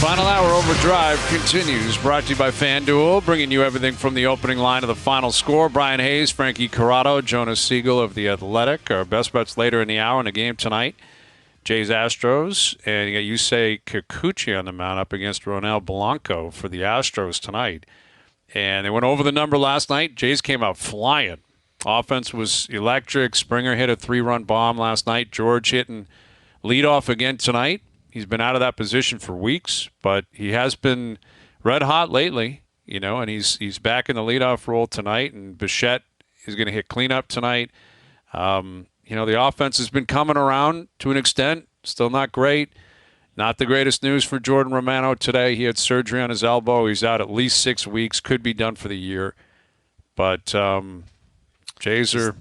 Final Hour Overdrive continues, brought to you by FanDuel, bringing you everything from the opening line to the final score. Bryan Hayes, Frankie Corrado, Jonas Siegel of The Athletic. Our best bets later in the hour in the game tonight. Jays Astros, and you got Yusei Kikuchi on the mound up against Ronel Blanco for the Astros tonight. And they went over the number last night. Jays came out flying. Offense was electric. Springer hit a 3-run bomb last night. George hitting leadoff again tonight. He's been out of that position for weeks, but he has been red hot lately, and he's back in the leadoff role tonight, and Bichette is going to hit cleanup tonight. The offense has been coming around to an extent, still not great. Not the greatest news for Jordan Romano today. He had surgery on his elbow. He's out at least 6 weeks, could be done for the year. But Jays are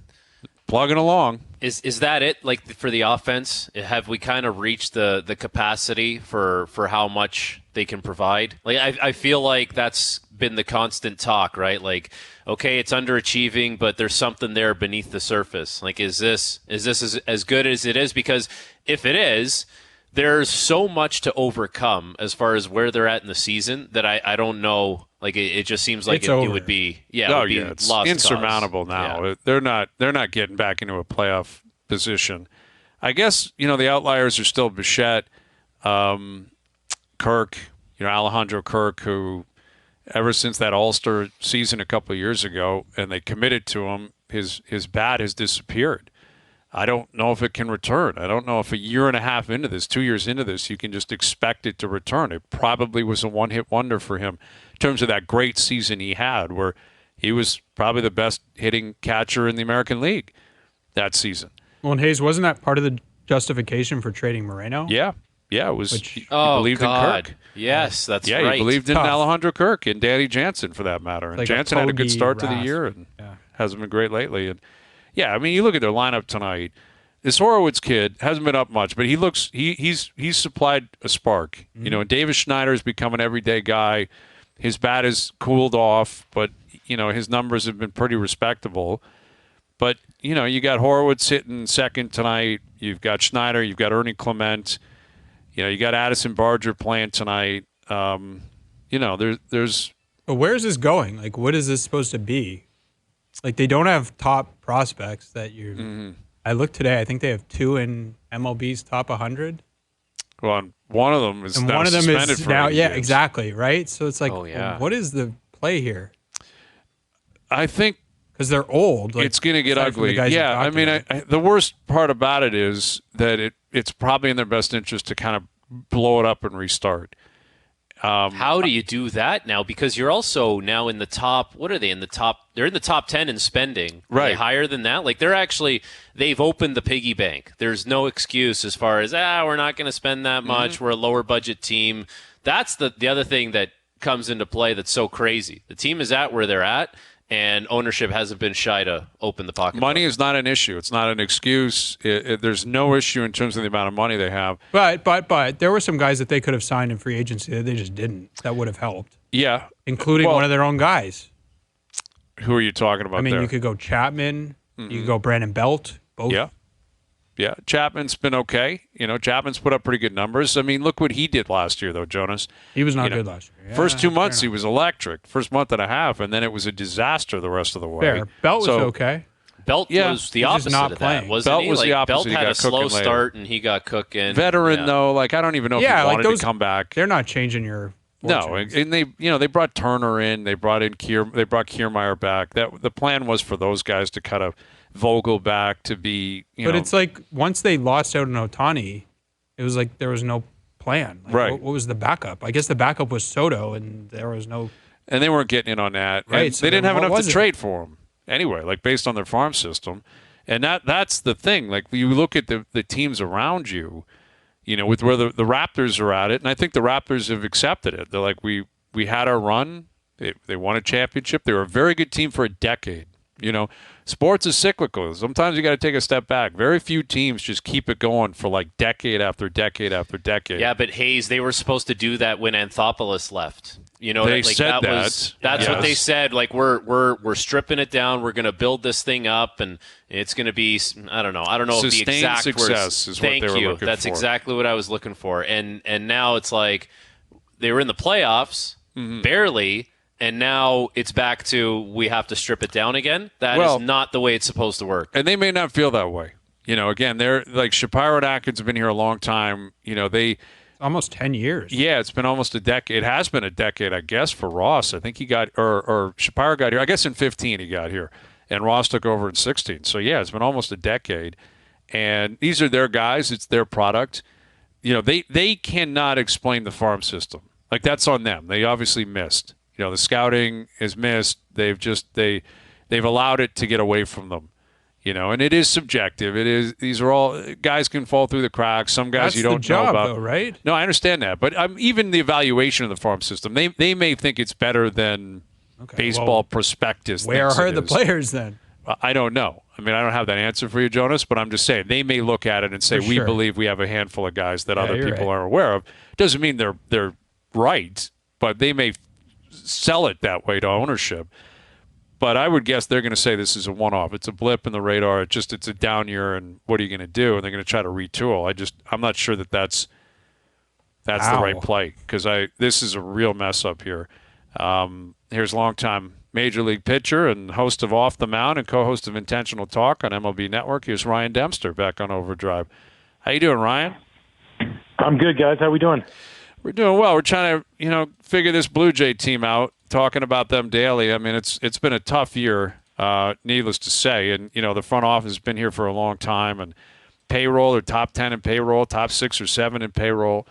plugging along. Is that it? Like for the offense, have we kind of reached the capacity for how much they can provide? Like I feel like that's been the constant talk, right? Like, okay, it's underachieving, but there's something there beneath the surface. Like, is this as good as it is? Because if it is, there's so much to overcome as far as where they're at in the season that I don't know. Like it just seems like it would be it's lost insurmountable cause. now. Yeah. They're not getting back into a playoff position. I guess the outliers are still Bichette, Kirk, Alejandro Kirk, who ever since that All-Star season a couple of years ago, and they committed to him, his bat has disappeared. I don't know if it can return. I don't know if a year and a half into this, 2 years into this, you can just expect it to return. It probably was a one-hit wonder for him in terms of that great season he had, where he was probably the best hitting catcher in the American League that season. Well, and Hayes, wasn't that part of the justification for trading Moreno? Yeah, it was. He believed in Kirk. Yes, that's right. Yeah, he believed in Alejandro Kirk and Danny Jansen, for that matter. And Jansen had a good start to the year and hasn't been great lately. And you look at their lineup tonight. This Horowitz kid hasn't been up much, but he's supplied a spark. Mm-hmm. And Davis Schneider has become an everyday guy. His bat has cooled off, but his numbers have been pretty respectable. But you got Horowitz hitting second tonight. You've got Schneider. You've got Ernie Clement. You got Addison Barger playing tonight. There's. But where's this going? Like, what is this supposed to be? Like, they don't have top prospects that you. Mm-hmm. I looked today. I think they have 2 in MLB's top 100. Well, one of them is now suspended for now. Yeah, games. Exactly. Right. So it's like, well, what is the play here? I think because they're old. Like, it's going to get ugly. Yeah, I mean, the worst part about it is that it's probably in their best interest to kind of blow it up and restart. How do you do that now? Because you're also now in the top. What are they in the top? They're in the top 10 in spending. Right. Are they higher than that? Like they've opened the piggy bank. There's no excuse as far as we're not going to spend that much. Mm-hmm. We're a lower budget team. That's the other thing that comes into play. That's so crazy. The team is at where they're at. And ownership hasn't been shy to open the pocketbook. Money is not an issue. It's not an excuse. There's no issue in terms of the amount of money they have. But there were some guys that they could have signed in free agency that they just didn't. That would have helped. Yeah. Including one of their own guys. Who are you talking about there? You could go Chapman. Mm-hmm. You could go Brandon Belt. Both. Yeah, Chapman's been okay. Chapman's put up pretty good numbers. I mean, look what he did last year, though, Jonas. He was not good last year. Yeah, first 2 months, he was electric. First month and a half, and then it was a disaster the rest of the way. Fair. Belt was okay. Belt was the opposite of that, wasn't Belt he? was the opposite. Belt had a slow start, and he got cooking. Veteran, though, I don't even know if he wanted to come back. They're not changing your fortunes. No, and they brought Turner in. They brought Kiermaier back. The plan was for those guys to kind of Vogel back to be, But it's like once they lost out on Ohtani, it was like there was no plan. Like, right. What was the backup? I guess the backup was Soto, and there was no. And they weren't getting in on that. Right. So they didn't have enough to trade for him anyway, based on their farm system. And that's the thing. Like, you look at the teams around you, with where the Raptors are at it, and I think the Raptors have accepted it. They're like, we had our run. They won a championship. They were a very good team for a decade. Sports is cyclical. Sometimes you got to take a step back. Very few teams just keep it going for decade after decade after decade. Yeah, but Hayes, they were supposed to do that when Anthopoulos left. They said that. That's what they said. We're stripping it down. We're going to build this thing up, and it's going to be. I don't know if the exact success words. Is what they were looking That's for. exactly what I was looking for. And now it's like they were in the playoffs, barely, and now it's back to we have to strip it down again. That is not the way it's supposed to work. And they may not feel that way. Again, they're like Shapiro and Atkins have been here a long time. They almost 10 years. Yeah, it's been almost a decade. It has been a decade, I guess, for Ross. I think he got or Shapiro got here. I guess in 15 he got here, and Ross took over in 16. So yeah, it's been almost a decade. And these are their guys. It's their product. They cannot explain the farm system. Like, that's on them. They obviously missed. The scouting is missed. They've allowed it to get away from them. And it is subjective. It is. These are all guys can fall through the cracks. Some guys That's you don't the job, know about, though, right? No, I understand that. But even the evaluation of the farm system, they may think it's better than baseball prospectus. Where are the players then? I don't know. I mean, I don't have that answer for you, Jonas, but I'm just saying they may look at it and say, we believe we have a handful of guys that other people aren't aware of. Doesn't mean they're right, but they may sell it that way to ownership. But I would guess they're going to say this is a one-off. It's a blip in the radar. It's a down year, and what are you going to do? And they're going to try to retool. I'm not sure that's the right play, because this is a real mess up here. Here's longtime Major League pitcher and host of Off the Mound and co-host of Intentional Talk on MLB Network. Here's Ryan Dempster back on Overdrive. How you doing, Ryan? I'm good, guys. How we doing? We're doing well. We're trying to, figure this Blue Jay team out, talking about them daily. I mean, it's been a tough year, needless to say. And, the front office has been here for a long time. And payroll, they're top 10 in payroll, top 6 or 7 in payroll.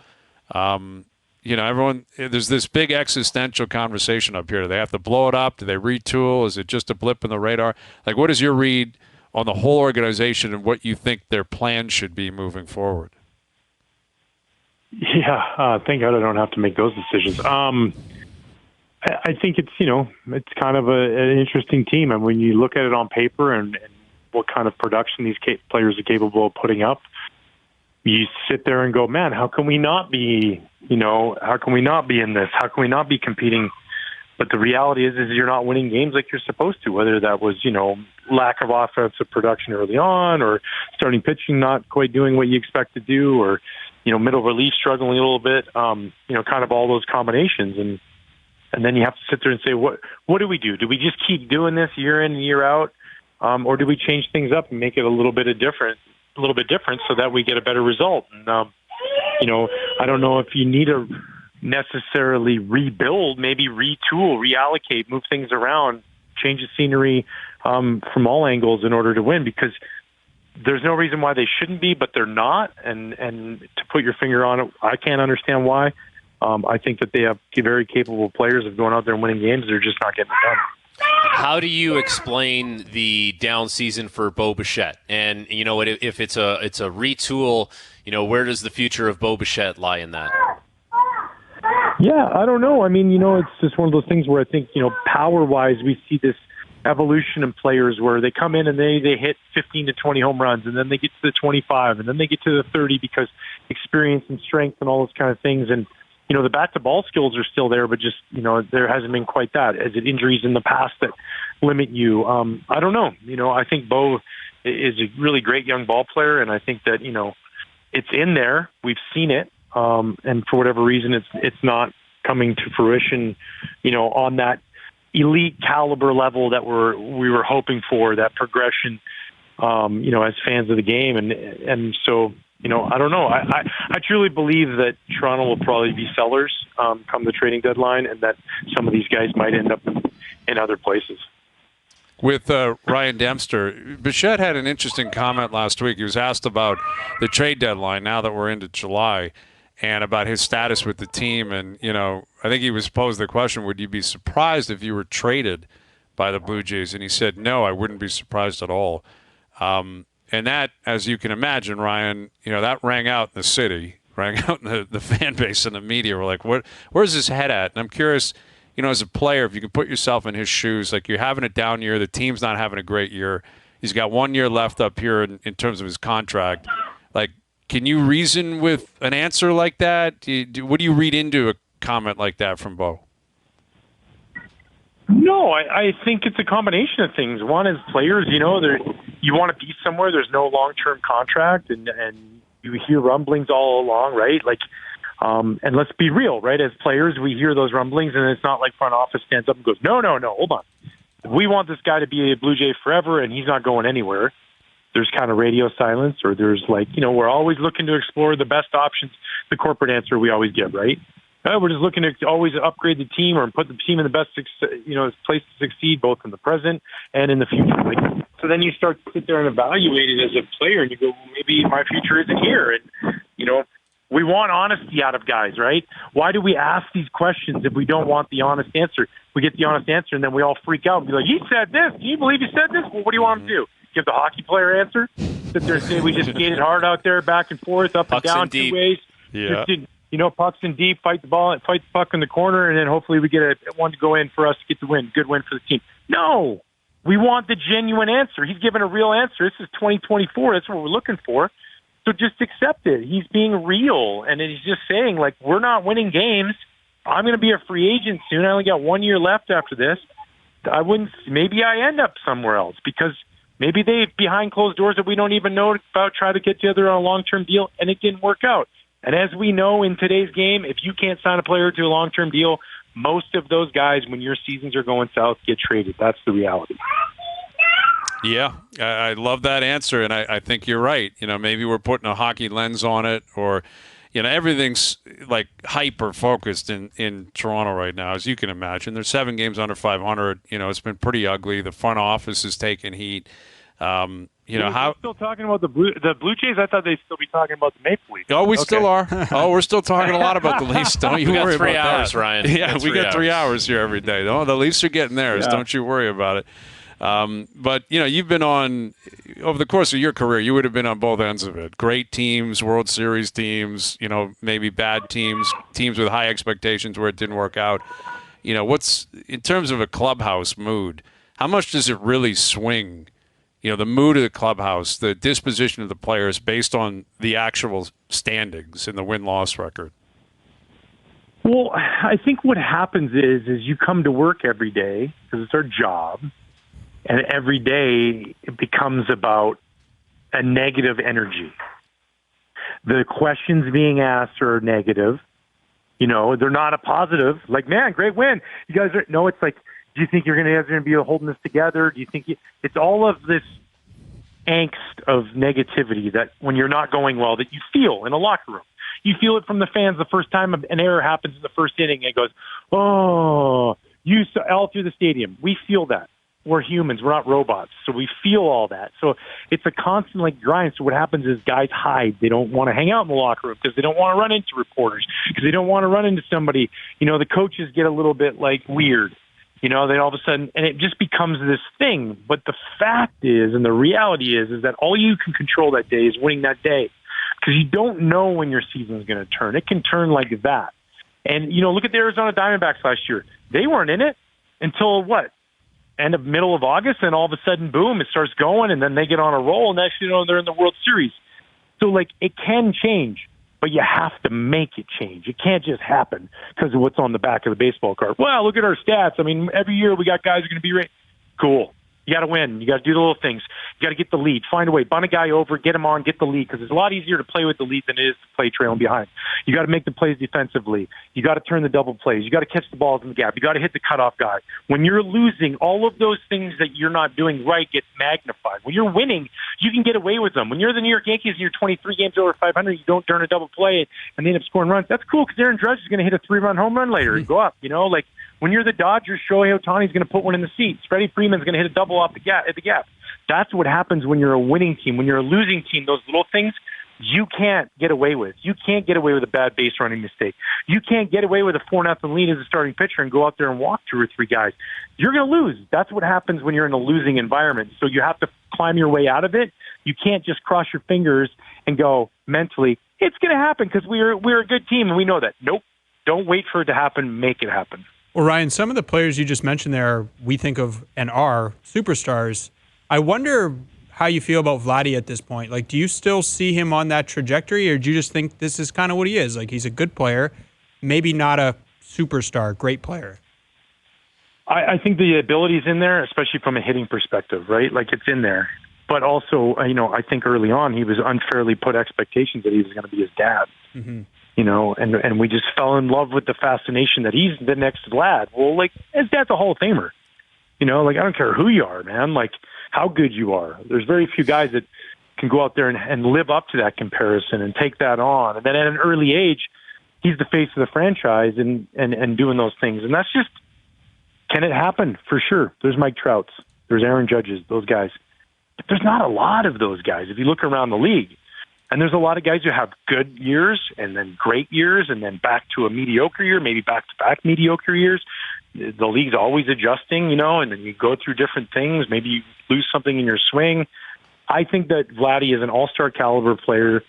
Everyone, there's this big existential conversation up here. Do they have to blow it up? Do they retool? Is it just a blip in the radar? Like, what is your read on the whole organization and what you think their plan should be moving forward? Yeah, thank God I don't have to make those decisions. I think it's kind of an interesting team, and when you look at it on paper and what kind of production these players are capable of putting up, you sit there and go, man, how can we not be? How can we not be in this? How can we not be competing? But the reality is you're not winning games like you're supposed to. Whether that was lack of offensive production early on, or starting pitching not quite doing what you expect to do, or middle relief struggling a little bit, kind of all those combinations. And then you have to sit there and say, what do we do? Do we just keep doing this year in and year out? Or do we change things up and make it a little bit different so that we get a better result? And, I don't know if you need to necessarily rebuild, maybe retool, reallocate, move things around, change the scenery from all angles in order to win, because there's no reason why they shouldn't be, but they're not. And to put your finger on it, I can't understand why. I think that they have very capable players of going out there and winning games. They're just not getting it done. How do you explain the down season for Bo Bichette? And if it's a retool, where does the future of Bo Bichette lie in that? Yeah, I don't know. I mean, it's just one of those things where I think, power-wise, we see this evolution in players where they come in and they hit 15 to 20 home runs, and then they get to the 25, and then they get to the 30 because experience and strength and all those kind of things. And the bat-to-ball skills are still there, but just, there hasn't been quite that. Is it injuries in the past that limit you? I don't know. I think Bo is a really great young ball player, and I think that, it's in there. We've seen it, and for whatever reason, it's not coming to fruition, on that elite caliber level that we were hoping for, that progression, as fans of the game. And so, I don't know. I truly believe that Toronto will probably be sellers come the trading deadline, and that some of these guys might end up in other places. With Ryan Dempster, Bichette had an interesting comment last week. He was asked about the trade deadline now that we're into July, and about his status with the team. And, I think he was posed the question, would you be surprised if you were traded by the Blue Jays? And he said, no, I wouldn't be surprised at all. And that, as you can imagine, Ryan, that rang out in the city, rang out in the fan base and the media. We're like, where's his head at? And I'm curious, as a player, if you can put yourself in his shoes, like you're having a down year, the team's not having a great year. He's got 1 year left up here in terms of his contract. Like, can you reason with an answer like that? What do you read into a comment like that from Bo? No, I think it's a combination of things. One is players, you want to be somewhere. There's no long-term contract, and you hear rumblings all along, right? Like, And let's be real, right? As players, we hear those rumblings, and it's not like front office stands up and goes, no, hold on. We want this guy to be a Blue Jay forever, and he's not going anywhere. There's kind of radio silence, or there's we're always looking to explore the best options, the corporate answer we always give, right? We're just looking to always upgrade the team or put the team in the best, place to succeed, both in the present and in the future. So then you start to sit there and evaluate it as a player, and you go, well, maybe my future isn't here. And, we want honesty out of guys, right? Why do we ask these questions if we don't want the honest answer? We get the honest answer, and then we all freak out and be like, he said this. Can you believe he said this? Well, what do you want him to do? Give the hockey player answer? Sit there and say we just skated hard out there, back and forth, up and down, two ways. Yeah. Pucks in deep, fight the puck in the corner, and then hopefully we get one to go in for us to get the win. Good win for the team. No, we want the genuine answer. He's given a real answer. This is 2024. That's what we're looking for. So just accept it. He's being real, and he's just saying, we're not winning games. I'm going to be a free agent soon. I only got 1 year left after this. Maybe I end up somewhere else because maybe they, behind closed doors that we don't even know about, try to get together on a long-term deal, and it didn't work out. And as we know in today's game, if you can't sign a player to a long-term deal, most of those guys, when your seasons are going south, get traded. That's the reality. Yeah, I love that answer, and I think you're right. Maybe we're putting a hockey lens on it, or, everything's hyper-focused in Toronto right now, as you can imagine. There's 7 games under 500. It's been pretty ugly. The front office is taking heat. We're still talking about the Blue Jays. I thought they'd still be talking about the Maple Leafs. Oh, we still are. Oh, we're still talking a lot about the Leafs. Don't you worry about that. We got 3 hours, Ryan. Yeah, we got 3 hours here every day. Oh, the Leafs are getting theirs. Yeah. Don't you worry about it. But, you've been on, over the course of your career, you would have been on both ends of it. Great teams, World Series teams, maybe bad teams with high expectations where it didn't work out. What's, in terms of a clubhouse mood, how much does it really swing? The mood of the clubhouse, the disposition of the players based on the actual standings and the win-loss record? Well, I think what happens is you come to work every day because it's our job, and every day it becomes about a negative energy. The questions being asked are negative. They're not a positive. Man, great win. You guys are. No, it's like, do you think you're going to be holding this together? Do you think it's all of this angst of negativity that when you're not going well that you feel in a locker room? You feel it from the fans the first time an error happens in the first inning. And it goes, oh, all through the stadium. We feel that. We're humans. We're not robots. So we feel all that. So it's a constant grind. So what happens is guys hide. They don't want to hang out in the locker room because they don't want to run into reporters, because they don't want to run into somebody. The coaches get a little bit weird. They all of a sudden, and it just becomes this thing. But the fact is, and the reality is that all you can control that day is winning that day, because you don't know when your season is going to turn. It can turn like that. And, look at the Arizona Diamondbacks last year. They weren't in it until middle of August, and all of a sudden, boom, it starts going, and then they get on a roll, and next they're in the World Series. So, it can change. But you have to make it change. It can't just happen because of what's on the back of the baseball card. Well, look at our stats. I mean, every year we got guys who are going to be right. Cool. You got to win. You got to do the little things. You got to get the lead. Find a way. Bunt a guy over. Get him on. Get the lead, because it's a lot easier to play with the lead than it is to play trailing behind. You got to make the plays defensively. You got to turn the double plays. You got to catch the balls in the gap. You got to hit the cutoff guy. When you're losing, all of those things that you're not doing right get magnified. When you're winning, you can get away with them. When you're the New York Yankees and you're 23 games over 500, you don't turn a double play and they end up scoring runs. That's cool, because Aaron Judge is going to hit a 3-run home run later and go up. When you're the Dodgers, Shohei Ohtani's going to put one in the seats. Freddie Freeman's going to hit a double off the gap at the gap. That's what happens when you're a winning team. When you're a losing team, those little things you can't get away with. You can't get away with a bad base running mistake. You can't get away with a 4-0 lead as a starting pitcher and go out there and walk 2 or 3 guys. You're going to lose. That's what happens when you're in a losing environment. So you have to climb your way out of it. You can't just cross your fingers and go mentally, it's going to happen because we're a good team and we know that. Nope. Don't wait for it to happen. Make it happen. Well, Ryan, some of the players you just mentioned there, we think of and are superstars. I wonder how you feel about Vladdy at this point. Do you still see him on that trajectory, or do you just think this is kind of what he is? He's a good player, maybe not a superstar, great player. I think the ability's in there, especially from a hitting perspective, right? It's in there. But also, I think early on he was unfairly put expectations that he was going to be his dad. Mm-hmm. and we just fell in love with the fascination that he's the next Vlad. Well, like, his dad's a Hall of Famer. Like, I don't care who you are, man, like how good you are. There's very few guys that can go out there and live up to that comparison and take that on. And then at an early age, he's the face of the franchise and doing those things. And that's just, can it happen? For sure. There's Mike Trouts. There's Aaron Judges, those guys. But there's not a lot of those guys if you look around the league. And there's a lot of guys who have good years and then great years and then back to a mediocre year, maybe back-to-back mediocre years. The league's always adjusting, and then you go through different things. Maybe you lose something in your swing. I think that Vladdy is an all-star caliber player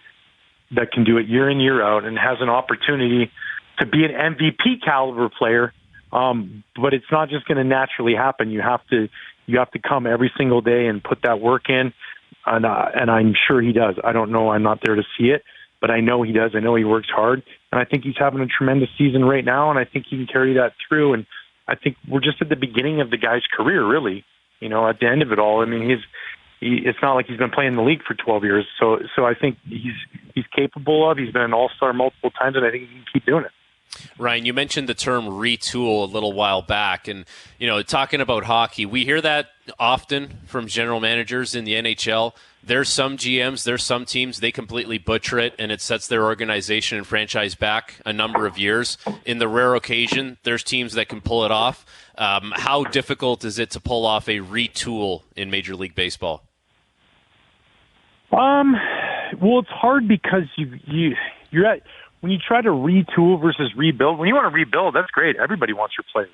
that can do it year in, year out and has an opportunity to be an MVP caliber player. But it's not just going to naturally happen. You have to come every single day and put that work in. And I'm sure he does. I don't know. I'm not there to see it, but I know he does. I know he works hard, and I think he's having a tremendous season right now, and I think he can carry that through. And I think we're just at the beginning of the guy's career, really. At the end of it all, I mean, it's not like he's been playing in the league for 12 years. So I think he's capable of. He's been an all-star multiple times, and I think he can keep doing it. Ryan, you mentioned the term retool a little while back, and talking about hockey, we hear that often from general managers in the NHL. There's some GMs, there's some teams, they completely butcher it, and it sets their organization and franchise back a number of years. In the rare occasion, there's teams that can pull it off. How difficult is it to pull off a retool in Major League Baseball? Well, it's hard because you're at. When you try to retool versus rebuild, when you want to rebuild, that's great. Everybody wants your players.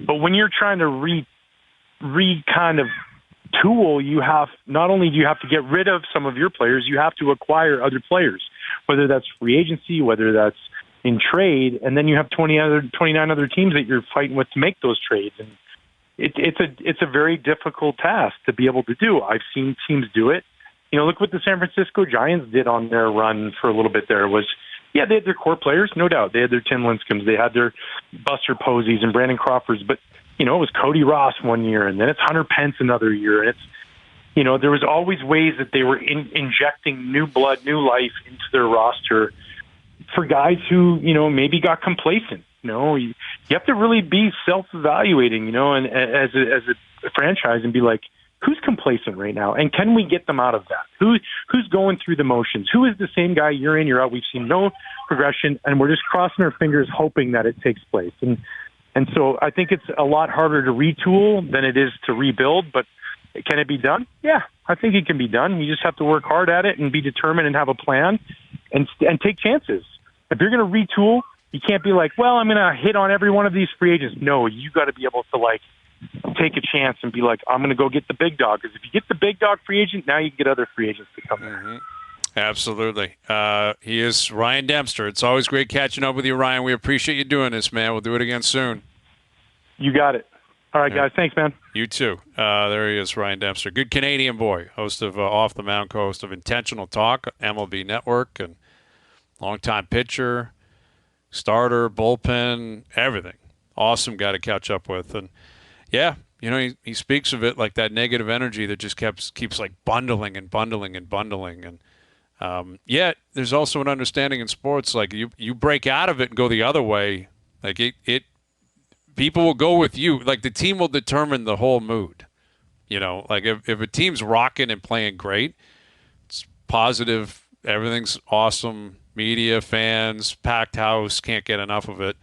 But when you're trying to kind of tool, you have, not only do you have to get rid of some of your players, you have to acquire other players, whether that's free agency, whether that's in trade, and then you have 29 other teams that you're fighting with to make those trades. And it's a very difficult task to be able to do. I've seen teams do it. Look what the San Francisco Giants did on their run for a little bit there was, they had their core players, no doubt. They had their Tim Lincecums, they had their Buster Posies and Brandon Crawfords, but, it was Cody Ross one year, and then it's Hunter Pence another year. And it's, there was always ways that they were injecting new blood, new life into their roster for guys who, maybe got complacent. You have to really be self-evaluating, and as a franchise and be like, who's complacent right now, and can we get them out of that? Who's going through the motions? Who is the same guy year in, year out? We've seen no progression, and we're just crossing our fingers hoping that it takes place. And so I think it's a lot harder to retool than it is to rebuild, but can it be done? Yeah, I think it can be done. You just have to work hard at it and be determined and have a plan and take chances. If you're going to retool, you can't be like, well, I'm going to hit on every one of these free agents. No, you got to be able to, take a chance and be like, I'm going to go get the big dog. Because if you get the big dog free agent, now you can get other free agents to come in. Absolutely. He is Ryan Dempster. It's always great catching up with you, Ryan. We appreciate you doing this, man. We'll do it again soon. You got it. All right, guys. Thanks, man. You too. There he is, Ryan Dempster. Good Canadian boy, host of Off the Mound, co-host of Intentional Talk, MLB Network, and longtime pitcher, starter, bullpen, everything. Awesome guy to catch up with. And yeah, he speaks of it like that negative energy that just keeps like bundling. And yet there's also an understanding in sports, like you break out of it and go the other way. Like people will go with you. Like the team will determine the whole mood. Like if a team's rocking and playing great, it's positive. Everything's awesome. Media, fans, packed house, can't get enough of it.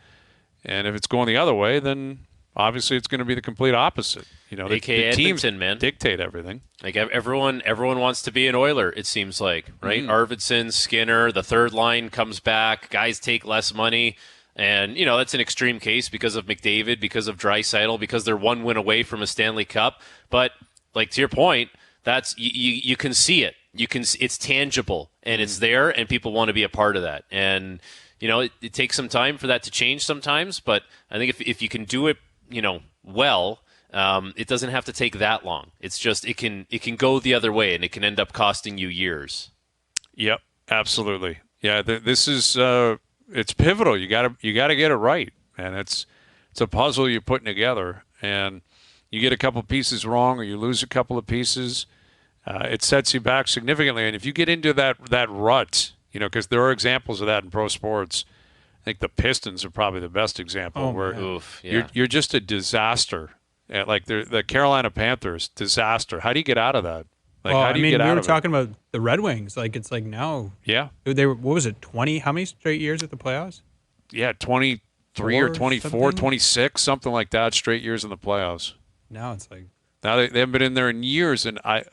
And if it's going the other way, then obviously it's going to be the complete opposite. The teams man. Dictate everything. Like everyone wants to be an Oiler, it seems like, right? Arvidsson, Skinner, the third line comes back. Guys take less money. And, that's an extreme case because of McDavid, because of Draisaitl, because they're one win away from a Stanley Cup. But, to your point, that's you can see it. It's tangible, and it's there, and people want to be a part of that. And, it takes some time for that to change sometimes. But I think if you can do it, well, it doesn't have to take that long. It's just it can go the other way, and it can end up costing you years. Yep, absolutely. Yeah, this is it's pivotal. You got to get it right, and it's a puzzle you're putting together, and you get a couple pieces wrong, or you lose a couple of pieces, it sets you back significantly. And if you get into that rut, because there are examples of that in pro sports. I think the Pistons are probably the best example where you're just a disaster. Like the Carolina Panthers, disaster. How do you get out of that? Like, how do you get out of it? We were talking about the Red Wings. Like, it's like now. Yeah. They were, what was it, 20? How many straight years at the playoffs? Yeah, 23 or 24, 26, something like that, straight years in the playoffs. Now it's like. Now they haven't been in there in years, and I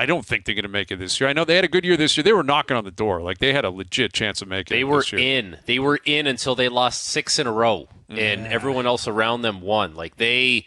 don't think they're going to make it this year. I know they had a good year this year. They were knocking on the door. Like, they had a legit chance of making it this year. They were in until they lost 6 in a row, and everyone else around them won. Like, they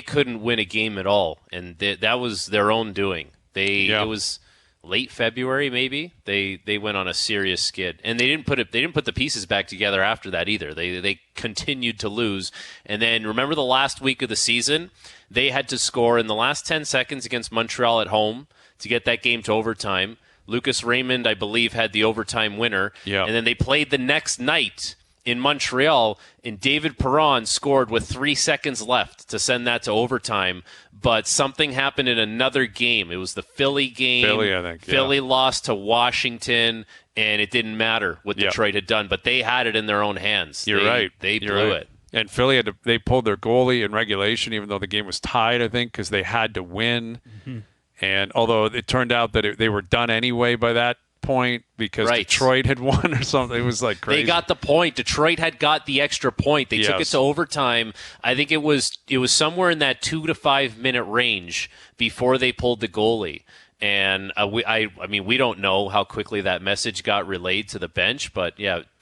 couldn't win a game at all, and that was their own doing. It was late February, maybe. They went on a serious skid, and they didn't put the pieces back together after that either. They continued to lose, and then remember the last week of the season, they had to score in the last 10 seconds against Montreal at home to get that game to overtime. Lucas Raymond, I believe, had the overtime winner, and then they played the next night in Montreal, and David Perron scored with 3 seconds left to send that to overtime. But something happened in another game. It was the Philly game. Philly, I think. Philly lost to Washington, and it didn't matter what Detroit had done. But they had it in their own hands. You're right. They blew it. And Philly they pulled their goalie in regulation, even though the game was tied, I think, because they had to win. Mm-hmm. And although it turned out that they were done anyway by that point because Detroit had won or something. It was like crazy. They got the point. Detroit had got the extra point. They took it to overtime. I think it was somewhere in that 2 to 5 minute range before they pulled the goalie. And we don't know how quickly that message got relayed to the bench, but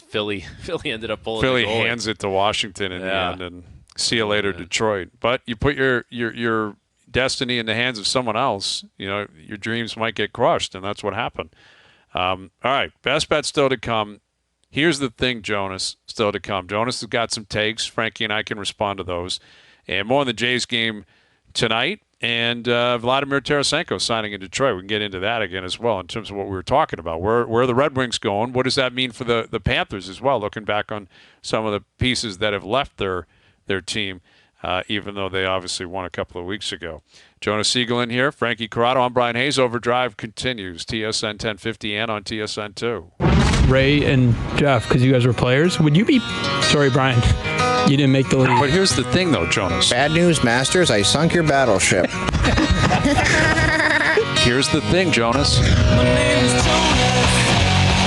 Philly ended up pulling. Philly the goalie. hands it to Washington in the end, and see you later, Detroit. But you put your destiny in the hands of someone else. Your dreams might get crushed, and that's what happened. All right, best bet still to come. Here's the thing, Jonas, still to come. Jonas has got some takes. Frankie and I can respond to those. And more on the Jays game tonight. And Vladimir Tarasenko signing in Detroit. We can get into that again as well in terms of what we were talking about. Where are the Red Wings going? What does that mean for the Panthers as well, looking back on some of the pieces that have left their team, even though they obviously won a couple of weeks ago. Jonas Siegel in here. Frankie Corrado. I'm Bryan Hayes. Overdrive continues. TSN 1050 and on TSN 2. Ray and Jeff, because you guys were players, would you be... Sorry, Brian. You didn't make the league. But here's the thing, though, Jonas. Bad news, Masters. I sunk your battleship. Here's the thing, Jonas. Here's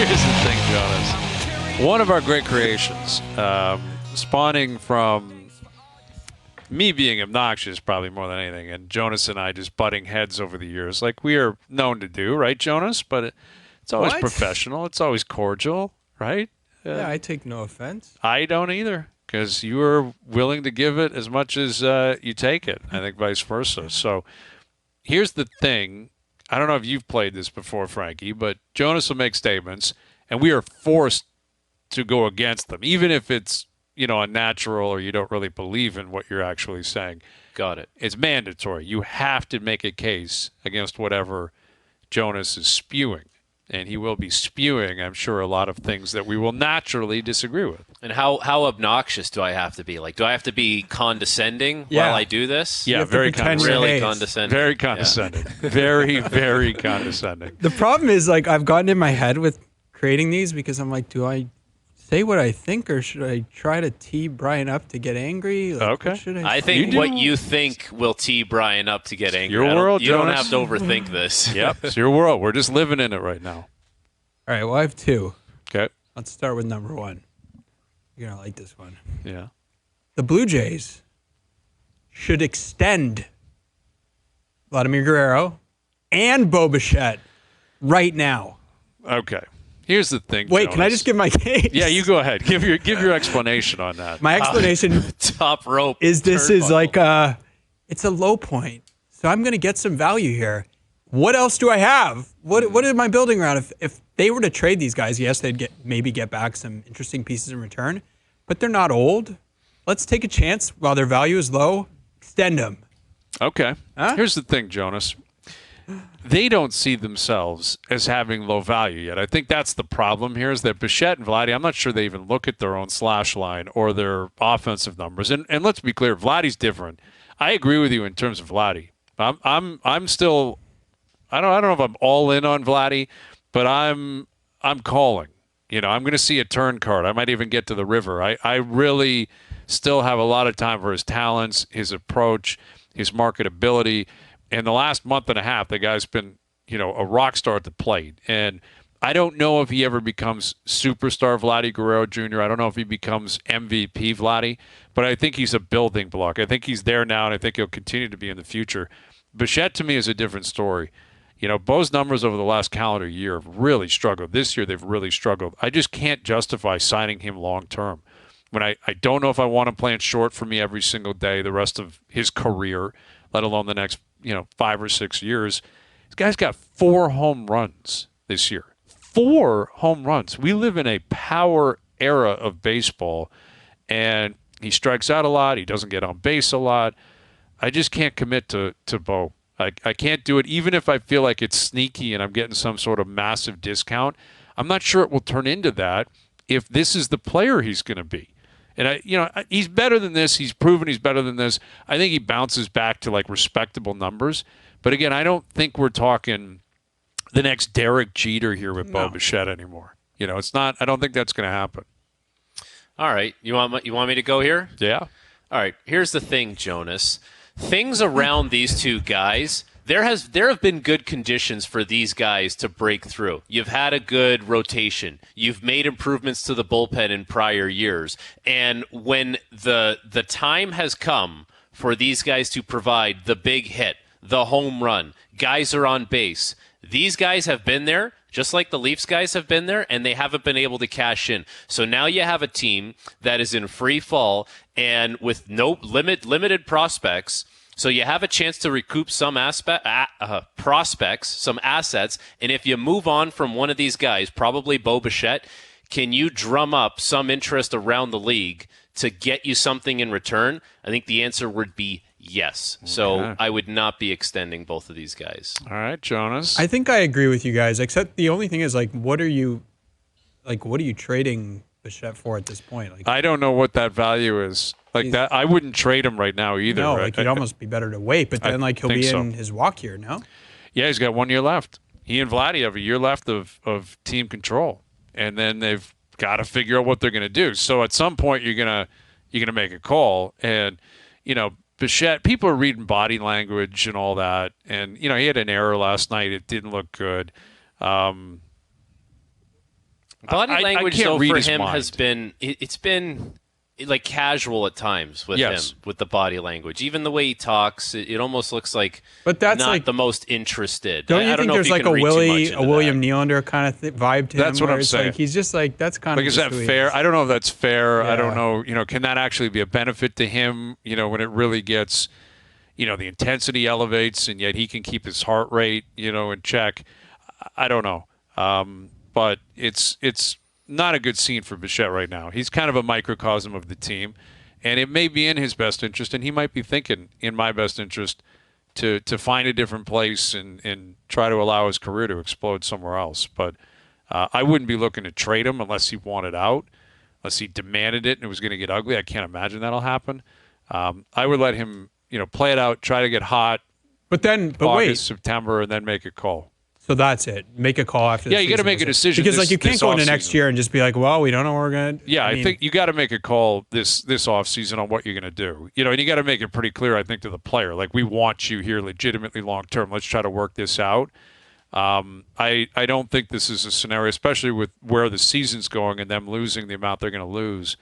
the thing, Jonas. One of our great creations, spawning from me being obnoxious probably more than anything, and Jonas and I just butting heads over the years, like we are known to do, right, Jonas? But it's always professional. It's always cordial, right? Yeah, I take no offense. I don't either, because you are willing to give it as much as you take it. I think vice versa. So here's the thing. I don't know if you've played this before, Frankie, but Jonas will make statements, and we are forced to go against them, even if it's unnatural or you don't really believe in what you're actually saying. Got it. It's mandatory. You have to make a case against whatever Jonas is spewing. And he will be spewing, I'm sure, a lot of things that we will naturally disagree with. And how obnoxious do I have to be? Like, do I have to be condescending while I do this? Yeah, very condescending. Really condescending. Very condescending. Yeah. Very, very condescending. The problem is, like, I've gotten in my head with creating these because I'm like, do I say what I think, or should I try to tee Brian up to get angry? Like, okay. What should I think what you think will tee Brian up to get angry. Your world, you don't Jonas. have to overthink this. Yep, it's your world. We're just living in it right now. All right, well, I have two. Okay. Let's start with number one. You're going to like this one. Yeah. The Blue Jays should extend Vladimir Guerrero and Bo Bichette right now. Okay. Here's the thing. Wait, Jonas. can I just give my case? Yeah, you go ahead. Give your explanation on that. My explanation top rope is this is like it's a low point. So I'm going to get some value here. What else do I have? What am I building around? If they were to trade these guys, yes, they'd maybe get back some interesting pieces in return, but they're not old. Let's take a chance while their value is low. Extend them. Okay. Huh? Here's the thing, Jonas. They don't see themselves as having low value yet. I think that's the problem here is that Bichette and Vladdy, I'm not sure they even look at their own slash line or their offensive numbers. And let's be clear, Vladdy's different. I agree with you in terms of Vladdy. I'm still I don't know if I'm all in on Vladdy, but I'm calling. I'm going to see a turn card. I might even get to the river. I really still have a lot of time for his talents, his approach, his marketability. In the last month and a half, the guy's been, a rock star at the plate. And I don't know if he ever becomes superstar Vladimir Guerrero Jr. I don't know if he becomes MVP Vladdy, but I think he's a building block. I think he's there now, and I think he'll continue to be in the future. Bichette, to me, is a different story. Bo's numbers over the last calendar year have really struggled. This year, they've really struggled. I just can't justify signing him long-term. When I don't know if I want him playing short for me every single day the rest of his career, let alone the next, 5 or 6 years. This guy's got 4 home runs this year. 4 home runs. We live in a power era of baseball, and he strikes out a lot. He doesn't get on base a lot. I just can't commit to Bo. I can't do it, even if I feel like it's sneaky and I'm getting some sort of massive discount. I'm not sure it will turn into that if this is the player he's going to be. And he's better than this. He's proven he's better than this. I think he bounces back to like respectable numbers. But again, I don't think we're talking the next Derek Jeter here with Bo Bichette anymore. It's not. I don't think that's going to happen. All right, you want me to go here? Yeah. All right. Here's the thing, Jonas. Things around these two guys. There have been good conditions for these guys to break through. You've had a good rotation. You've made improvements to the bullpen in prior years. And when the time has come for these guys to provide the big hit, the home run, guys are on base. These guys have been there, just like the Leafs guys have been there, and they haven't been able to cash in. So now you have a team that is in free fall and with no limited prospects. So you have a chance to recoup some prospects, some assets, and if you move on from one of these guys, probably Bo Bichette, can you drum up some interest around the league to get you something in return? I think the answer would be yes. Okay. So I would not be extending both of these guys. All right, Jonas. I think I agree with you guys, except the only thing is, what are you trading Bichette for at this point? I don't know what that value is. That, I wouldn't trade him right now either. No, right? It'd almost be better to wait, but then he'll be in his walk year, no? Yeah, he's got 1 year left. He and Vladdy have a year left of team control, and then they've got to figure out what they're going to do. So at some point, you're gonna make a call, and Bichette. People are reading body language and all that, and he had an error last night. It didn't look good. Body language, though, for him has been it's been like casual at times with him, with the body language. Even the way he talks, it almost looks like not the most interested. Don't you think there's a William Nylander kind of vibe to him? That's what I'm saying. He's just that's kind of is that fair? I don't know if that's fair. Yeah. I don't know. Can that actually be a benefit to him? When it really gets, the intensity elevates, and yet he can keep his heart rate, in check. I don't know. But it's not a good scene for Bichette right now. He's kind of a microcosm of the team, and it may be in his best interest, and he might be thinking in my best interest to find a different place and try to allow his career to explode somewhere else. But I wouldn't be looking to trade him unless he wanted out, unless he demanded it and it was going to get ugly. I can't imagine that'll happen. I would let him, play it out, try to get hot. But August, September, and then make a call. So that's it. Make a call after. Yeah, you got to make a decision because you can't go into next year and just be like, well, we don't know what we're gonna. Yeah, I think you got to make a call this offseason on what you're going to do. And you got to make it pretty clear, I think, to the player. We want you here legitimately long term. Let's try to work this out. I don't think this is a scenario, especially with where the season's going and them losing the amount they're going to lose.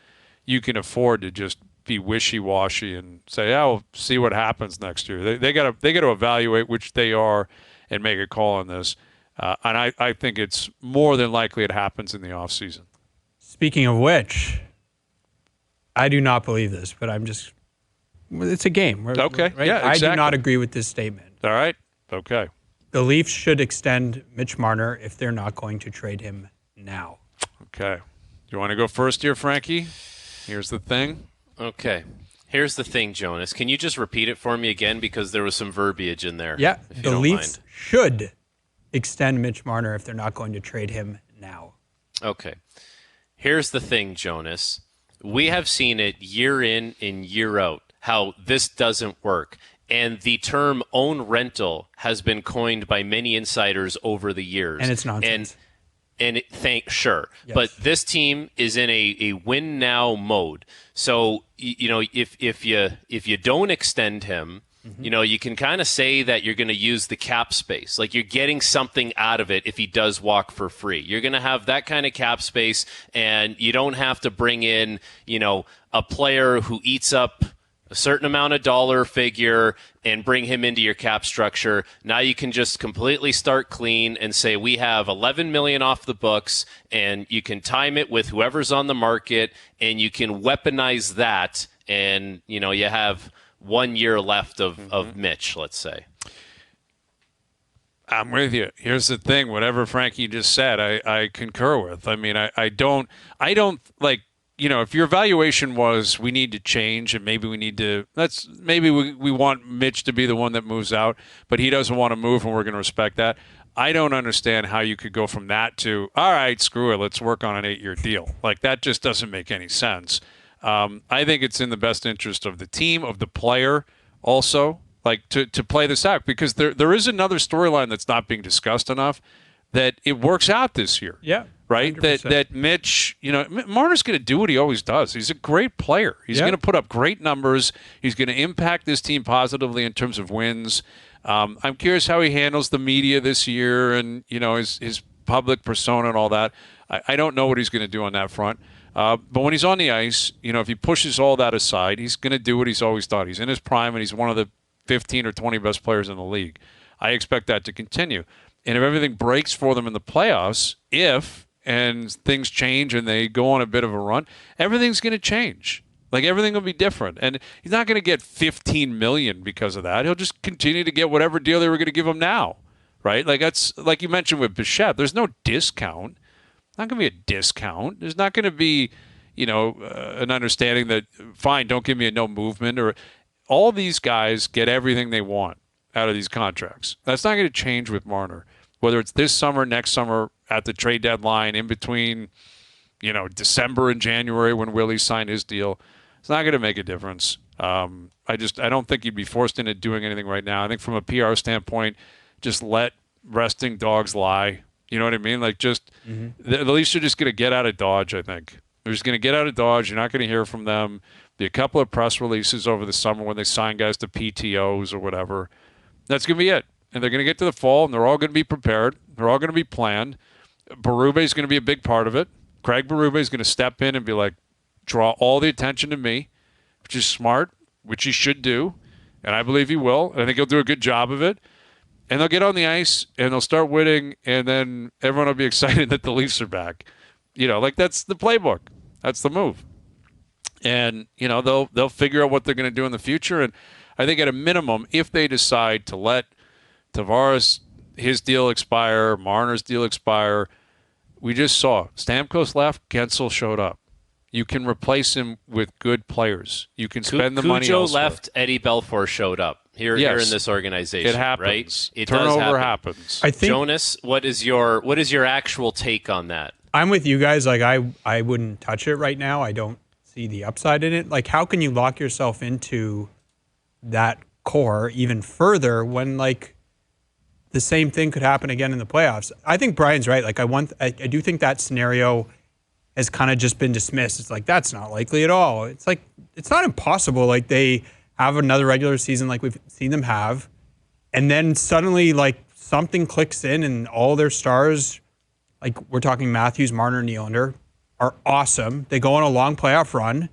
You can afford to just be wishy-washy and say, "Oh, we'll see what happens next year." They got to evaluate, which they are, and make a call on this. And I think it's more than likely it happens in the offseason. Speaking of which, I do not believe this, but it's a game. Okay. Right? Yeah, exactly. I do not agree with this statement. All right. Okay. The Leafs should extend Mitch Marner if they're not going to trade him now. Okay. You want to go first here, Frankie? Here's the thing. Okay. Here's the thing, Jonas. Can you just repeat it for me again? Because there was some verbiage in there. Yeah. The Leafs should extend Mitch Marner if they're not going to trade him now. Okay. Here's the thing, Jonas. We have seen it year in and year out how this doesn't work. And the term own rental has been coined by many insiders over the years. And it's nonsense. And sure, Yes. but this team is in a win now mode. So if you don't extend him, you can kind of say that you're going to use the cap space. Like, you're getting something out of it if he does walk for free. You're going to have that kind of cap space, and you don't have to bring in, a player who eats up a certain amount of dollar figure and bring him into your cap structure. Now you can just completely start clean and say, we have $11 million off the books, and you can time it with whoever's on the market, and you can weaponize that. And, you have 1 year left of Mitch, let's say. I'm with you. Here's the thing. Whatever Frankie just said, I concur with. I mean, I don't like, if your evaluation was we need to change and maybe we need to, we want Mitch to be the one that moves out, but he doesn't want to move and we're going to respect that. I don't understand how you could go from that to, all right, screw it, let's work on an 8-year deal. Like, that just doesn't make any sense. I think it's in the best interest of the team, of the player also, like to play this out, because there is another storyline that's not being discussed enough, that it works out this year. Yeah. Right? 100%. That Mitch, Marner's going to do what he always does. He's a great player. He's going to put up great numbers. He's going to impact this team positively in terms of wins. I'm curious how he handles the media this year and, his public persona and all that. I don't know what he's going to do on that front. But when he's on the ice, if he pushes all that aside, he's going to do what he's always done. He's in his prime, and he's one of the 15 or 20 best players in the league. I expect that to continue. And if everything breaks for them in the playoffs, and things change and they go on a bit of a run, everything's going to change. Like, everything will be different. And he's not going to get $15 million because of that. He'll just continue to get whatever deal they were going to give him now, right? Like, that's like you mentioned with Bichette. There's no discount. Not going to be a discount. There's not going to be, an understanding that, fine, don't give me a no movement. Or all these guys get everything they want out of these contracts. That's not going to change with Marner. Whether it's this summer, next summer, at the trade deadline, in between, December and January when Willie signed his deal, it's not going to make a difference. I don't think he'd be forced into doing anything right now. I think from a PR standpoint, just let resting dogs lie. You know what I mean? Like, just the Leafs are just going to get out of Dodge, I think. They're just going to get out of Dodge. You're not going to hear from them. Be a couple of press releases over the summer when they sign guys to PTOs or whatever. That's going to be it. And they're going to get to the fall, and they're all going to be prepared. They're all going to be planned. Berube is going to be a big part of it. Craig Berube is going to step in and be like, draw all the attention to me, which is smart, which he should do, and I believe he will. And I think he'll do a good job of it. And they'll get on the ice, and they'll start winning, and then everyone will be excited that the Leafs are back. That's the playbook. That's the move. And, they'll figure out what they're going to do in the future. And I think at a minimum, if they decide to let Tavares, his deal expire, Marner's deal expire, we just saw Stamkos left, Gensel showed up. You can replace him with good players. You can spend the money Cujo elsewhere. left, Eddie Belfour showed up here in this organization. It happens. Right? It Turnover does happens. I think, Jonas, what is your actual take on that? I'm with you guys. Like, I wouldn't touch it right now. I don't see the upside in it. Like, how can you lock yourself into that core even further when, like, the same thing could happen again in the playoffs? I think Brian's right. Like, I do think that scenario has kind of just been dismissed. It's like, that's not likely at all. It's like, it's not impossible. Like, they have another regular season like we've seen them have, and then suddenly, like, something clicks in and all their stars, like we're talking Matthews, Marner, Nylander, are awesome. They go on a long playoff run,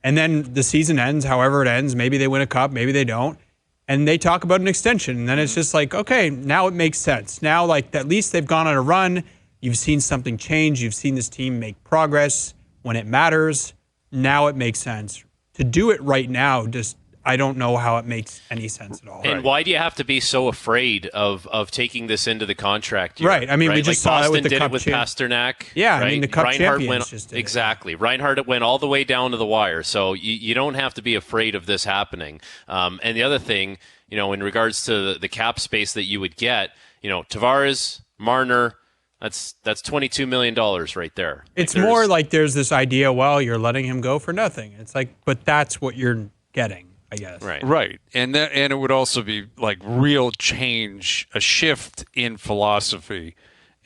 and then the season ends however it ends. Maybe they win a cup, maybe they don't. And they talk about an extension, and then it's just like, okay, now it makes sense. Now, like, at least they've gone on a run. You've seen something change. You've seen this team make progress when it matters. Now it makes sense. To do it right now, just I don't know how it makes any sense at all. And why do you have to be so afraid of taking this into the contract year? Right. I mean, we just saw Boston it with the did Cup it with Pasternak. Yeah, right? I mean, the Cup Reinhart champions just did it. Exactly. Reinhart went all the way down to the wire. So you don't have to be afraid of this happening. And the other thing, in regards to the cap space that you would get, Tavares, Marner, that's $22 million right there. It's more like there's this idea, well, you're letting him go for nothing. It's like, but that's what you're getting, I guess. Right. And it would also be like real change, a shift in philosophy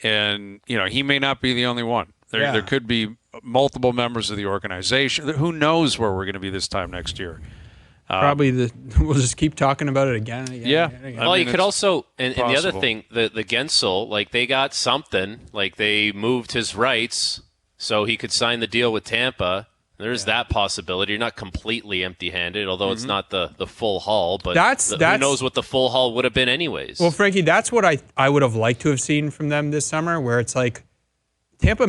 And, he may not be the only one. There could be multiple members of the organization. Who knows where we're going to be this time next year? Probably we'll just keep talking about it again and again. Yeah. And again. Well, you could also, and the other possible. thing, the Gensel, like they got something, like they moved his rights so he could sign the deal with Tampa. There's that possibility. You're not completely empty-handed, although it's not the full haul. But who knows what the full haul would have been anyways. Well, Frankie, that's what I would have liked to have seen from them this summer, where it's like Tampa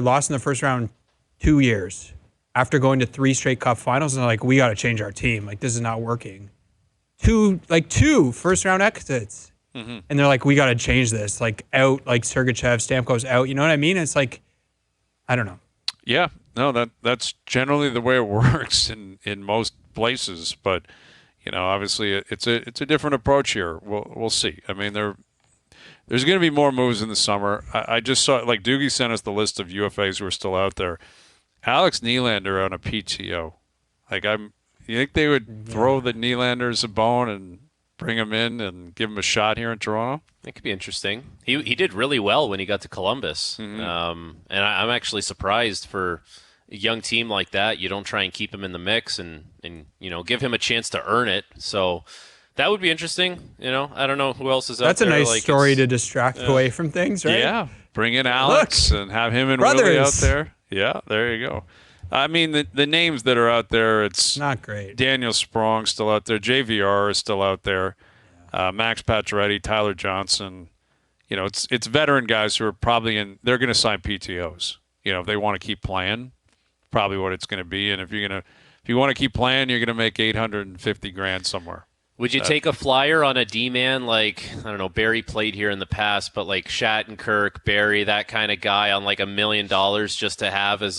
lost in the first round 2 years after going to 3 straight Cup finals, and they're like, we got to change our team. Like, this is not working. Two first-round exits. And they're like, we got to change this. Like, out, like Sergachev, Stamkos out. You know what I mean? It's like, I don't know. Yeah. No, that's generally the way it works in most places. But, obviously it's a different approach here. We'll see. I mean, there's going to be more moves in the summer. I just saw, like, Doogie sent us the list of UFAs who are still out there. Alex Nylander on a PTO. Like, you think they would throw the Nylanders a bone and bring him in and give him a shot here in Toronto? It could be interesting. He did really well when he got to Columbus. And I'm actually surprised for a young team like that. You don't try and keep him in the mix and give him a chance to earn it. So that would be interesting. I don't know who else is out That's there. That's a nice story to distract away from things, right? Yeah. Bring in Alex and have him and Willie out there. Yeah, there you go. I mean, the names that are out there, it's not great. Daniel Sprong still out there. JVR is still out there. Max Pacioretty, Tyler Johnson. It's veteran guys who are probably they're going to sign PTOs. If they want to keep playing, probably what it's going to be. And if you want to keep playing, you're going to make $850,000 somewhere. Would you take a flyer on a D-man like, I don't know, Barry played here in the past, but like Shattenkirk, Barry, that kind of guy on like $1 million just to have as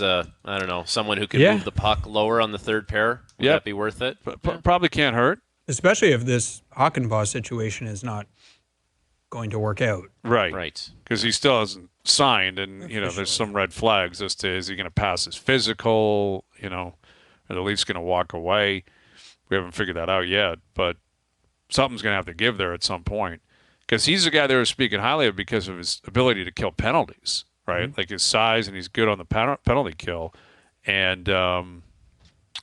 someone who can move the puck lower on the third pair? Would that be worth it? Probably can't hurt. Especially if this Hockenpaugh's situation is not going to work out. Right. Because he still hasn't signed, and, there's some red flags as to is he going to pass his physical, or the Leafs going to walk away. We haven't figured that out yet, but something's going to have to give there at some point, because he's the guy they were speaking highly of because of his ability to kill penalties, right? Like his size, and he's good on the penalty kill. And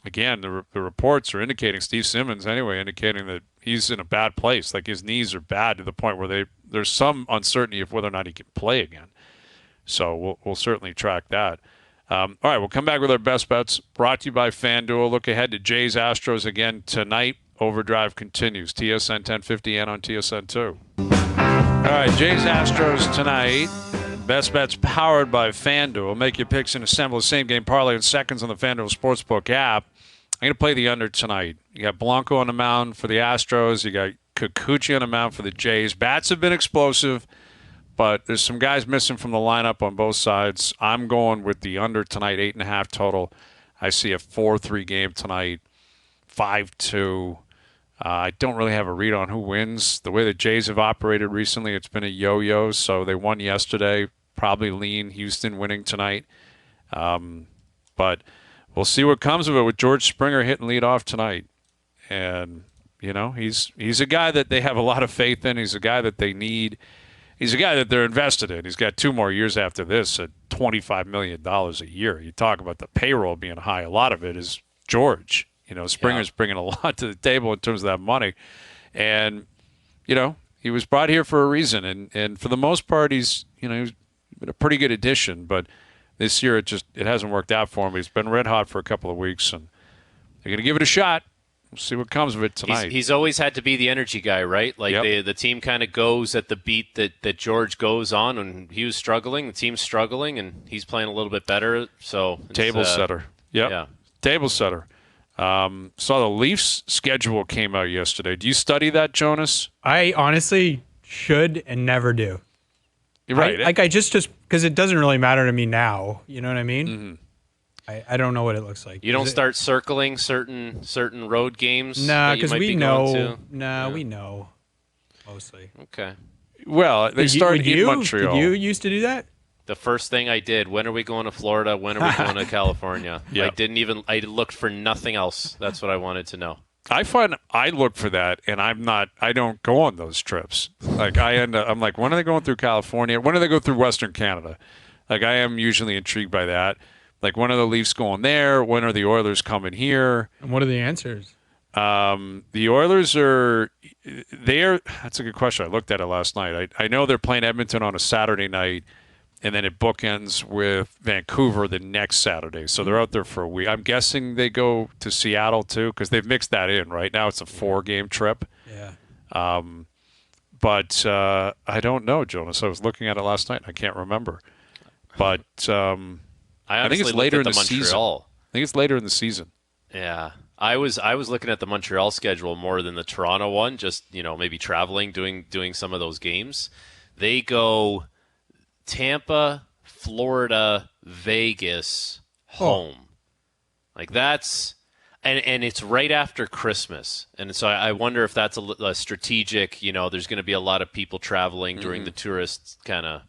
again, the reports are indicating, Steve Simmons anyway, indicating that he's in a bad place. Like his knees are bad to the point where there's some uncertainty of whether or not he can play again. So we'll certainly track that. All right, we'll come back with our best bets. Brought to you by FanDuel. Look ahead to Jays Astros again tonight. Overdrive continues. TSN 1050 and on TSN 2. All right, Jays Astros tonight. Best bets powered by FanDuel. Make your picks and assemble a same-game parlay in seconds on the FanDuel Sportsbook app. I'm going to play the under tonight. You got Blanco on the mound for the Astros. You got Kikuchi on the mound for the Jays. Bats have been explosive, but there's some guys missing from the lineup on both sides. I'm going with the under tonight, 8.5 total. I see a 4-3 game tonight, 5-2. I don't really have a read on who wins. The way the Jays have operated recently, it's been a yo-yo. So they won yesterday. Probably lean Houston winning tonight. But we'll see what comes of it with George Springer hitting lead off tonight. And, he's a guy that they have a lot of faith in. He's a guy that they need. He's a guy that they're invested in. He's got 2 more years after this at $25 million a year. You talk about the payroll being high. A lot of it is George. Springer's bringing a lot to the table in terms of that money. And, he was brought here for a reason. And for the most part, he's been a pretty good addition. But this year, it hasn't worked out for him. He's been red hot for a couple of weeks. And they're going to give it a shot. We'll see what comes of it tonight. He's always had to be the energy guy, right? Like the team kind of goes at the beat that George goes on. When he was struggling, the team's struggling, and he's playing a little bit better. So table setter. Yeah. Table setter. Saw the Leafs schedule came out yesterday. Do you study that, Jonas? I honestly should and never do. You're right. I just because it doesn't really matter to me now. You know what I mean? Mm-hmm. I don't know what it looks like. You don't start circling certain road games? Nah, because we know. We know mostly. Okay. Well, they started in Montreal. Did you used to do that? The first thing I did, when are we going to Florida? When are we going to California? I looked for nothing else. That's what I wanted to know. I find I look for that, and I don't go on those trips. Like I'm like, when are they going through California? When do they go through Western Canada? Like I am usually intrigued by that. Like when are the Leafs going there? When are the Oilers coming here? And what are the answers? The Oilers are. That's a good question. I looked at it last night. I know they're playing Edmonton on a Saturday night, and then it bookends with Vancouver the next Saturday. So they're out there for a week. I'm guessing they go to Seattle too, because they've mixed that in. Right now it's a 4-game trip. Yeah. But I don't know, Jonas. I was looking at it last night. I can't remember. But I think it's later in the season. I think it's later in the season. Yeah. I was looking at the Montreal schedule more than the Toronto one, just, maybe traveling, doing some of those games. They go Tampa, Florida, Vegas, home. Like that's and it's right after Christmas. And so I wonder if that's a strategic, there's going to be a lot of people traveling during the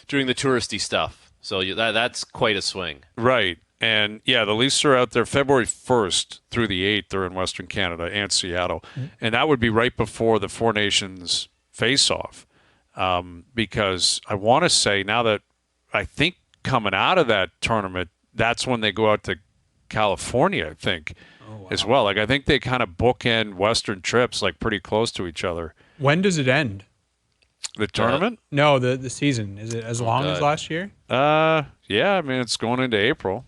during the touristy stuff. So that's quite a swing. Right. And, yeah, the Leafs are out there February 1st through the 8th. They're in Western Canada and Seattle. Mm-hmm. And that would be right before the Four Nations face-off. Because I want to say now that I think coming out of that tournament, that's when they go out to California, I think, as well. Like I think they kind of bookend Western trips like pretty close to each other. When does it end? The tournament? No, the season. Is it as long as last year? Yeah, I mean, it's going into April.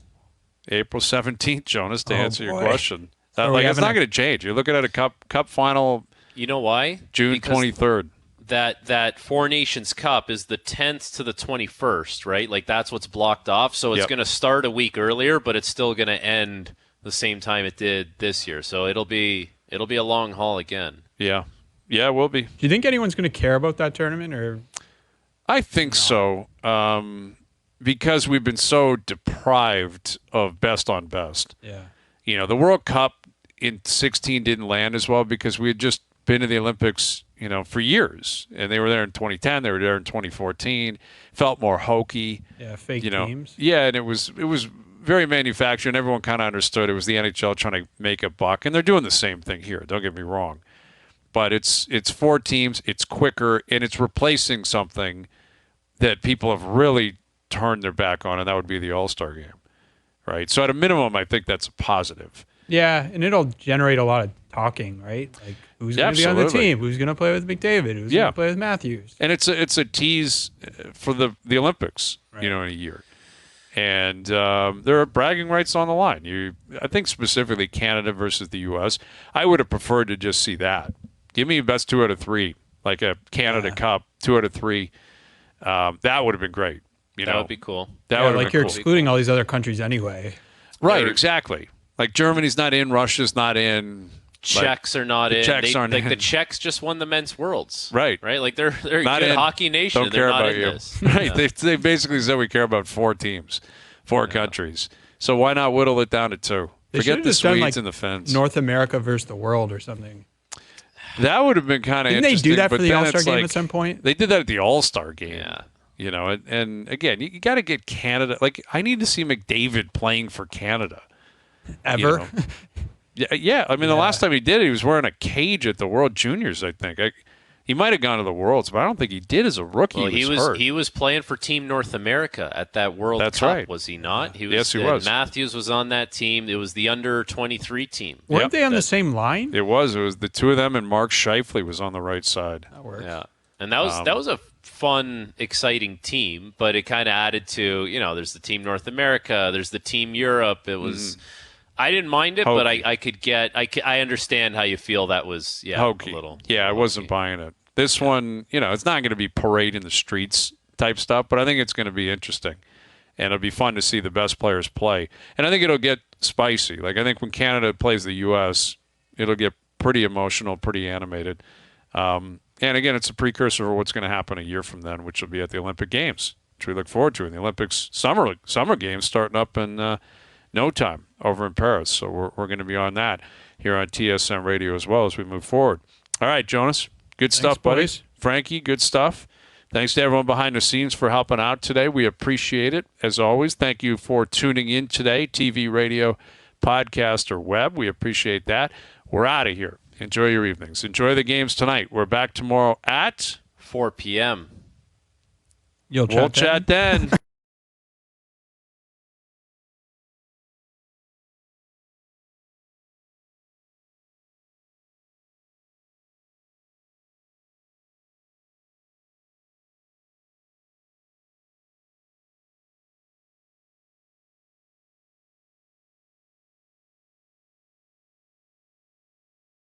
April 17th, Jonas, to answer your question. It's not going to change. You're looking at a cup final. You know why? June 23rd. That Four Nations Cup is the 10th to the 21st, right? Like that's what's blocked off. So it's going to start a week earlier, but it's still going to end the same time it did this year. So it'll be a long haul again. Yeah. Yeah, it will be. Do you think anyone's going to care about that tournament, or? I think so, because we've been so deprived of best on best. Yeah. The World Cup in 2016 didn't land as well because we had just been to the Olympics, for years, and they were there in 2010. They were there in 2014. Felt more hokey. Yeah, fake teams. Yeah, and it was very manufactured, and everyone kind of understood it was the NHL trying to make a buck, and they're doing the same thing here. Don't get me wrong. But it's 4 teams, it's quicker, and it's replacing something that people have really turned their back on, and that would be the All-Star game, right? So at a minimum, I think that's a positive. Yeah, and it'll generate a lot of talking, right? Like who's going to be on the team, who's going to play with McDavid, who's going to play with Matthews. And it's a tease for the Olympics, right, in a year. And there are bragging rights on the line. I think specifically Canada versus the U.S., I would have preferred to just see that. Give me best 2 out of 3, like a Canada Cup, 2 out of 3. That would have been great. That would be cool. That would have like been you're cool. excluding all these other countries anyway. Right, exactly. Like Germany's not in, Russia's not in. Czechs are not in. Czechs aren't in. The Czechs just won the men's worlds. Right. Right? Like they're a not good in. hockey nation. Don't care not about in you. This. Right. Yeah. They basically said we care about 4 teams, 4 countries. So why not whittle it down to 2? Forget the Swedes and the Finns. North America versus the world or something. That would have been kind of interesting. Didn't they do that for the All-Star game at some point? They did that at the All-Star game. Yeah. And again, you got to get Canada. Like, I need to see McDavid playing for Canada. Ever? Yeah. I mean, the last time he did it, he was wearing a cage at the World Juniors, I think. He might have gone to the Worlds, but I don't think he did as a rookie. Well, he was hurt. He was playing for Team North America at that World Cup, right. Was he not? Yes, he was. Matthews was on that team. It was the under-23 team. Weren't they on the same line? It was the 2 of them, and Mark Scheifele was on the right side. That works. Yeah, and that was a fun, exciting team, but it kind of added to, there's the Team North America, there's the Team Europe. It was... I didn't mind it, but I understand how you feel. That was hokey. A little. Yeah, I wasn't buying it. This one, it's not going to be parade in the streets type stuff, but I think it's going to be interesting, and it'll be fun to see the best players play. And I think it'll get spicy. Like I think when Canada plays the U.S., it'll get pretty emotional, pretty animated. And again, it's a precursor for what's going to happen a year from then, which will be at the Olympic Games, which we look forward to. And the Olympics summer games starting up in no time over in Paris. So we're going to be on that here on TSN Radio as well as we move forward. All right, Jonas, good stuff, buddy. Boys. Frankie, good stuff. Thanks to everyone behind the scenes for helping out today. We appreciate it, as always. Thank you for tuning in today, TV, radio, podcast, or web. We appreciate that. We're out of here. Enjoy your evenings. Enjoy the games tonight. We're back tomorrow at 4 p.m. We'll chat then.